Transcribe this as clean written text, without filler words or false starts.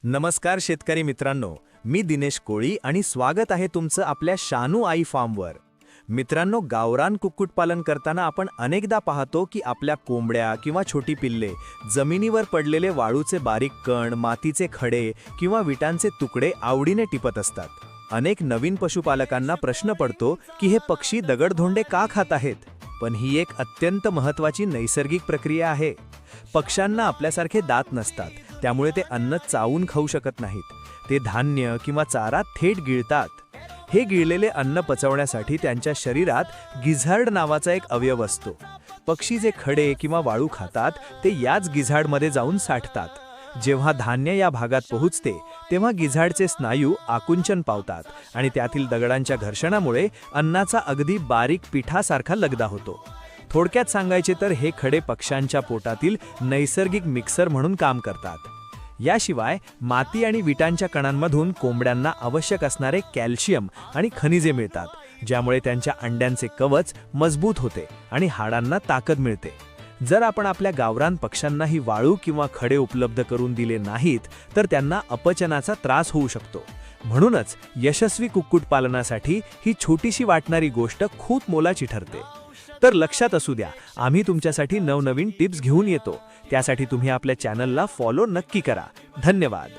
नमस्कार शेतकरी मित्रांनो, मी दिनेश कोळी आणि स्वागत आहे तुमचं आपल्या शानू आई फार्मवर. मित्रांनो, गावरान कुक्कुटपालन करताना आपण अनेकदा पाहतो की आपल्या कोंबड्या किंवा छोटी पिल्ले जमिनीवर पडलेले वाळूचे बारीक कण, मातीचे खडे किंवा विटांचे तुकडे आवडीने टिपत असतात. अनेक नवीन पशुपालकांना प्रश्न पडतो की हे पक्षी दगडधोंडे का खात आहेत? पण ही एक अत्यंत महत्त्वाची नैसर्गिक प्रक्रिया आहे. पक्ष्यांना आपल्यासारखे दात नसतात, त्यामुळे ते अन्न चावून खाऊ शकत नाहीत. ते धान्य किंवा चारा थेट गिळतात. हे गिळलेले अन्न पचवण्यासाठी त्यांच्या शरीरात गिझार्ड नावाचा एक अवयव असतो. पक्षी जे खडे किंवा वाळू खातात ते याच गिझार्डमध्ये जाऊन साठतात. जेव्हा धान्य या भागात पोहोचते तेव्हा गिझार्डचे स्नायू आकुंचन पावतात आणि त्यातील दगडांच्या घर्षणामुळे अन्नाचा अगदी बारीक पिठासारखा लगदा होतो. थोडक्यात सांगायचे तर हे खडे पक्ष्यांच्या पोटातील नैसर्गिक मिक्सर म्हणून काम करतात. याशिवाय माती आणि विटांच्या कणांमधून कोंबड्यांना आवश्यक असणारे कॅल्शियम आणि खनिजे मिळतात, ज्यामुळे त्यांच्या अंड्यांचे कवच मजबूत होते आणि हाडांना ताकद मिळते. जर आपण आपल्या गावरान पक्ष्यांना ही वाळू किंवा खडे उपलब्ध करून दिले नाहीत तर त्यांना अपचनाचा त्रास होऊ शकतो. म्हणूनच यशस्वी कुक्कुटपालनासाठी ही छोटीशी वाटणारी गोष्ट खूप मोलाची ठरते. तर लक्षात असू द्या, आम्ही तुमच्यासाठी नवनवीन टिप्स घेऊन येतो. त्यासाठी तुम्ही आपल्या चॅनलला फॉलो नक्की करा. धन्यवाद.